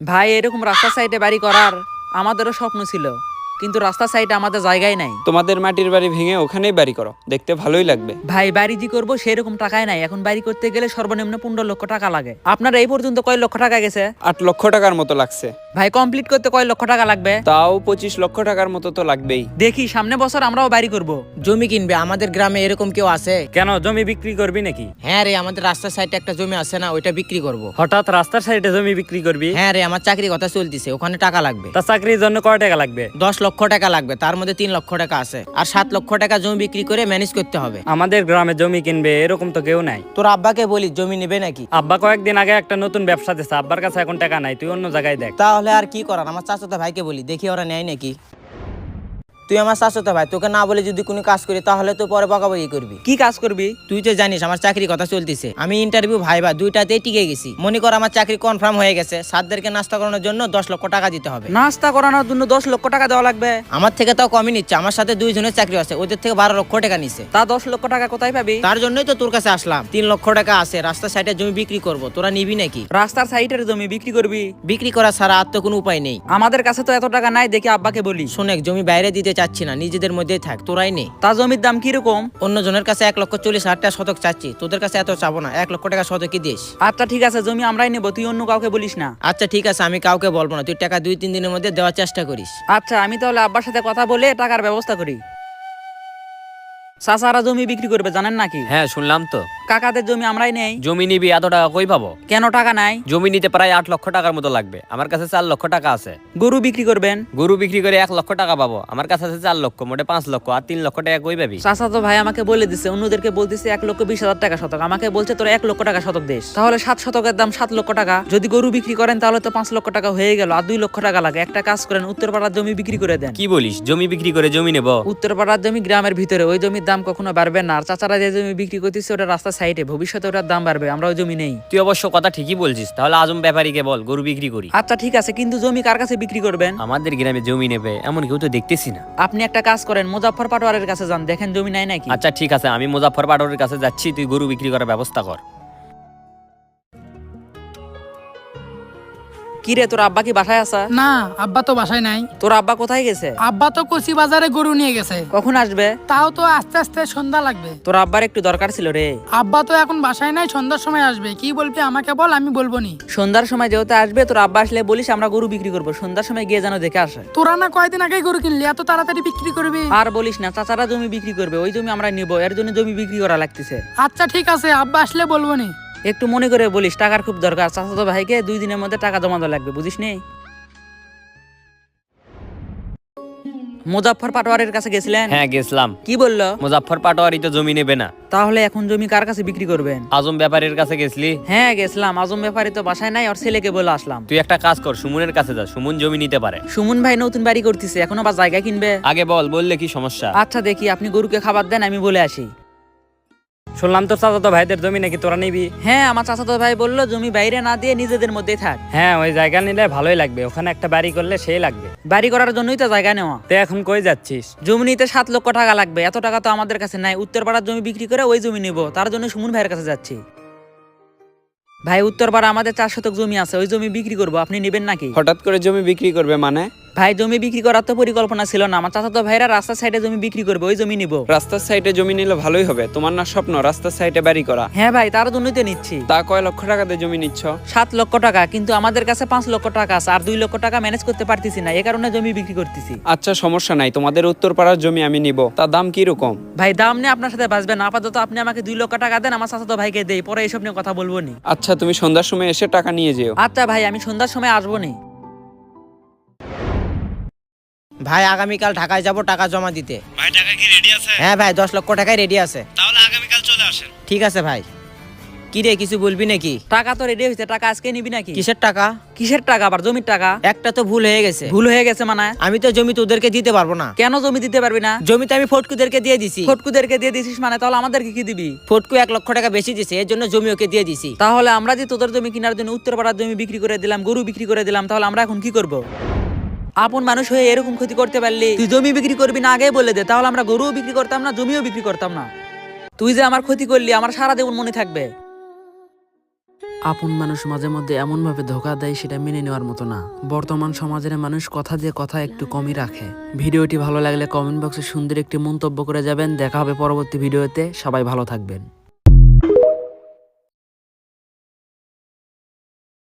ভাই এরকম রাস্তার সাইডে বাড়ি করার আমাদেরও স্বপ্ন ছিল, কিন্তু রাস্তার সাইডে আমাদের জায়গায় নাই। তোমাদের মাটির বাড়ি ভেঙে ওখানেই বাড়ি করো, দেখতে ভালোই লাগবে। ভাই বাড়ি যে করবো সেরকম টাকায় নাই, এখন বাড়ি করতে গেলে সর্বনিম্ন 15 লক্ষ টাকা লাগে। আপনার এই পর্যন্ত কয় লক্ষ টাকা গেছে? 8 লক্ষ টাকার মতো লাগছে। ভাই কমপ্লিট করতে কয় লক্ষ টাকা লাগবে? তাও 25 লক্ষ টাকার মতো তো লাগবেই। দেখি সামনে বছর আমরাও বাড়ি করব। জমি কিনবে আমাদের গ্রামে এরকম কেউ আছে? কেন, জমি বিক্রি করবি নাকি? হ্যাঁ রে, আমাদের রাস্তার সাইডে একটা জমি আছে না, ওইটা বিক্রি করব। হঠাৎ রাস্তার সাইডে জমি বিক্রি করবি? হ্যাঁ রে, আমার চাকরি কথা চলতিছে, ওখানে টাকা লাগবে। তা চাকরির জন্য কয় টাকা লাগবে? 10 লক্ষ টাকা লাগবে, তার মধ্যে 3 লক্ষ টাকা আছে, আর 7 লক্ষ টাকা জমি বিক্রি করে ম্যানেজ করতে হবে। আমাদের গ্রামে জমি কিনবে এরকম তো কেউ নাই। তোর আব্বাকে বলি জমি নেবে নাকি? আব্বা কয়েকদিন আগে একটা নতুন ব্যবসা দিচ্ছে, আব্বার কাছে এখন টাকা নাই, তুই অন্য জায়গায় দেখ। তাহলে আর কি করার, আমার চাচাতো ভাইকে বলি, দেখি ওরা নেয় নাকি। তুই আমার চাচাতো ভাই, তোকে না বলে যদি কোনো কাজ করি তাহলে তো পরে বকাবকি করবি। কি কাজ করবি? তুই তো জানিস আমার চাকরি কথা চলতেছে, আমি ইন্টারভিউ ভাইবা দুইটাতেই টিকে গেছি। মনে কর আমার চাকরি কনফার্ম হয়ে গেছে, সাতদেরকে নাস্তা করানোর জন্য 10 লক্ষ টাকা দিতে হবে। নাস্তা করানোর জন্য 10 লক্ষ টাকা দেওয়া লাগবে? আমার থেকে তাও কমই নিচ্ছে, আমার সাথে 2 জনের চাকরি আছে, ওদের থেকে 12 লক্ষ টাকা নিছে। তা 10 লক্ষ টাকা কোথায় পাবি? তার জন্যই তো তোর কাছে আসলাম। 3 লক্ষ টাকা আছে, রাস্তার সাইডে জমি বিক্রি করব, তোরা নিবি নাকি? রাস্তার সাইডের জমি বিক্রি করবি? বিক্রি করা ছাড়া আর তো কোনো উপায় নেই। আমাদের কাছে তো এত টাকা নাই, দেখি আব্বাকে বলি। শোনেক, জমি বাইরে দিতে চাচ্ছি না, নিজেদের মধ্যেই থাক, তোরাই নে। তা জমির দাম কিরকম? অন্য জনের কাছে 1,40,000 টাকা শতক চাচ্ছি, তোদের কাছে এত চাবো না, 1 লক্ষ টাকা শতকই দিস। আচ্ছা ঠিক আছে, জমি আমরাই নেব, তুই অন্য কাউকে বলিস না। আচ্ছা ঠিক আছে, আমি কাউকে বলবো না, তুই টাকা 2-3 দিনের মধ্যে দেওয়ার চেষ্টা করিস। আচ্ছা আমি তাহলে আব্বার সাথে কথা বলে টাকার ব্যবস্থা করি। চাচারা জমি বিক্রি করবে জানেন নাকি? হ্যাঁ শুনলাম তো। কাকাদের জমি আমরাই নেই। জমি নিবি, এত টাকা কই পাবো? কেন টাকা নাই? জমি নিতে প্রায় 8 লক্ষ টাকার মতো লাগবে, আমার কাছে 4 লক্ষ টাকা আছে। গরু বিক্রি করবেন? গরু বিক্রি করে 1 লক্ষ টাকা পাবো, আমার কাছে আছে 4 লক্ষ, মোটে 5 লক্ষ, আর 3 লক্ষ টাকা কই পাবি? চাচা তো ভাই আমাকে বলে দিছে, অন্যদেরকে বলতেছে 1,20,000 টাকা শতক, আমাকে বলছে তোরা 1 লক্ষ টাকা শতক দেশ, তাহলে 7 শতকের দাম 7 লক্ষ টাকা। যদি গরু বিক্রি করেন তাহলে তো 5 লক্ষ টাকা হয়ে গেল, আর 2 লক্ষ টাকা লাগে। একটা কাজ করেন, উত্তরপাড়ার জমি বিক্রি করে দেন। কি বলিস, জমি বিক্রি করে জমি নেব? উত্তরপাড়ার জমি গ্রামের ভিতরে, ওই জমির দাম কখনো বাড়বে না। আর চাচারা যে জমি বিক্রি করতেছে ওটা রাস্তার সাইডে, ভবিষ্যতে ওটার দাম বাড়বে, আমরা ওই জমি নেই। তুই অবশ্য কথা ঠিকই বলছিস, তাহলে আজম ব্যাপারীকে বল গরু বিক্রি করি। আচ্ছা ঠিক আছে, কিন্তু জমি কার কাছে বিক্রি করবেন? আমাদের গ্রামে জমি নেবে এমন কেউ তো দেখতেছি না। আপনি একটা কাজ করেন, মুজাফফর পাটোয়ারের কাছে যান, দেখেন জমি নাই নাকি। আচ্ছা ঠিক আছে, আমি মুজাফফর পাটোয়ারের কাছে যাচ্ছি, তুই গরু বিক্রি করার ব্যবস্থা কর। কি রে, তোর আব্বা কি বাসায় আসা? না, আব্বা তো বাসায় নাই। তোর আব্বা কোথায় গেছে? আব্বা তো কচি বাজারে গরু নিয়ে গেছে, কখন আসবে? তাও তো আস্তে আস্তে সন্ধ্যা লাগবে। তোর আব্বার একটু দরকার ছিল রে। আব্বা তো এখন বাসায় নাই, সন্ধ্যার সময় আসবে। কি বলবি আমাকে বল, আমি বলবো নি। সন্ধ্যার সময় যেহেতু আসবে, তোর আব্বা আসলে বলিস আমরা গরু বিক্রি করবো, সন্ধ্যার সময় গিয়ে যেন দেখে আসে। তোরা না কয়দিন আগে গরু কিনলি, এত তাড়াতাড়ি বিক্রি করবি? আর বলিস না, চাচারা জমি বিক্রি করবে, ওই জমি আমরা নিব, এর জন্য জমি বিক্রি করা লাগতেছে। আচ্ছা ঠিক আছে, আব্বা আসলে বলবো নি। একটু মনে করে বলিস, টাকার খুব দরকার, চাচাতো ভাইকে 2 দিনের মধ্যে টাকা জমা দেওয়া লাগবে, বুঝিস নি? মুজাফফর পাটোয়ারের কাছে গেছিলেন? হ্যাঁ গেছিলাম। কি বললো? মুজাফফর পাটোয়ারি তো জমি নেবে না। তাহলে এখন জমি কার কাছে বিক্রি করবেন? আজম ব্যাপারীর কাছে গেছিলি? হ্যাঁ গেছিলাম, আজম ব্যাপারী তো বাসায় নাই, ওর ছেলেকে বলে আসলাম। তুই একটা কাজ কর, সুমনের কাছে যা, সুমন জমি নিতে পারে। সুমন ভাই নতুন বাড়ি করতেছে, এখনো বা জায়গা কিনবে। আগে বল, বললে কি সমস্যা? আচ্ছা দেখি, আপনি গরুকে খাবার দেন, আমি বলে আসি। শুনলাম তোর চাচাতো ভাইদের জমি নাকি তোরা নিবি? হ্যাঁ, আমার চাচাতো ভাই বললো জমি বাইরে না দিয়ে নিজেদের মধ্যেই থাক। হ্যাঁ, ওই জায়গা নিলে ভালোই লাগবে, ওখানে একটা বাড়ি করলে সেই লাগবে। বাড়ি করার জন্যই তো জায়গা নেওয়া। তুই এখন কই যাচ্ছিস? জমি নিতে 7 লক্ষ টাকা লাগবে, এত টাকা তো আমাদের কাছে নাই। উত্তরপাড়ার জমি বিক্রি করে ওই জমি নিব, তার জন্য সুমন ভাইয়ের কাছে যাচ্ছি। ভাই উত্তরপাড়া আমাদের 4 শতক জমি আছে, ওই জমি বিক্রি করবো, আপনি নেবেন নাকি? হঠাৎ করে জমি বিক্রি করবে মানে? ভাই জমি বিক্রি করার তো পরিকল্পনা ছিল না, আমার চাচাতো ভাইরা রাস্তার সাইডে জমি বিক্রি করবে, ওই জমি নিব। রাস্তার সাইডে জমি নিলে ভালোই হবে, তোমার না স্বপ্ন রাস্তার সাইডে বাড়ি করা? হ্যাঁ ভাই, তার জন্যই তো নিচ্ছি। তা কয় লক্ষ টাকা দিয়ে জমি নিচ্ছ? 7 লক্ষ টাকা, কিন্তু আমাদের কাছে 5 লক্ষ টাকা আছে, আর 2 লক্ষ টাকা ম্যানেজ করতে পারতেছি না, এই কারণে জমি বিক্রি করতেছি। আচ্ছা সমস্যা নাই, তোমাদের উত্তরপাড়ার জমি আমি নিব, তার দাম কি রকম? ভাই দাম নিয়ে আপনার সাথে বাঁচবে না, আপাতত আপনি আমাকে 2 লক্ষ টাকা দেন, আমার চাচাতো ভাইকে দেই, পরে এইসব নিয়ে কথা বলবো নি। আচ্ছা তুমি সন্ধ্যার সময় এসে টাকা নিয়ে যেও। আচ্ছা ভাই, আমি সন্ধ্যার সময় আসবো নি। ভাই আগামীকাল ঢাকায় যাব টাকা জমা দিতে। ভাই টাকা কি রেডি আছে? হ্যাঁ ভাই, 10 লক্ষ টাকায় রেডি আছে। তাহলে আগামীকাল চলে আসেন। ঠিক আছে ভাই। কি রে, কিছু বলবি নাকি? টাকা তো রেডি হয়েছে, টাকা আজকে নিবি নাকি? কিসের টাকা? কিসের টাকা আবার? জমির টাকা। একটা তো ভুল হয়ে গেছে। ভুল হয়ে গেছে মানে? আমি তো জমি তোদেরকে দিতে পারবো না। কেন জমি দিতে পারবি না? জমিতে আমি ফটকুদেরকে দিয়ে দিছি। ফটকুদেরকে দিয়ে দিছিস মানে? তাহলে আমাদেরকে কি দিবি? ফটকু 1 লক্ষ টাকা বেশি দিছে, এর জন্য জমি ওকে দিয়ে দিছি। তাহলে আমরা যে তোদের জমি কেনার জন্য উত্তরপাড়ার জমি বিক্রি করে দিলাম, গরু বিক্রি করে দিলাম, তাহলে আমরা এখন কি করব? আপন মানুষ হয়ে এরকম ক্ষতি করতে পারলি? তুই জমি বিক্রি করবি না আগে বলে দে, তাহলে আমরা গরুও বিক্রি করতাম না, জমিও বিক্রি করতাম না। তুই যে আমার ক্ষতি করলি, আমার সারা জীবন মনে থাকবে। আপন মানুষ মাঝে মধ্যে এমন ভাবে ধোকা দেয় সেটা মেনে নেওয়ার মতো না। বর্তমান সমাজের মানুষ কথা দিয়ে কথা একটু কমই রাখে। ভিডিওটি ভালো লাগলে কমেন্ট বক্সে সুন্দর একটি মন্তব্য করে যাবেন। দেখা হবে পরবর্তী ভিডিওতে। সবাই ভালো থাকবেন।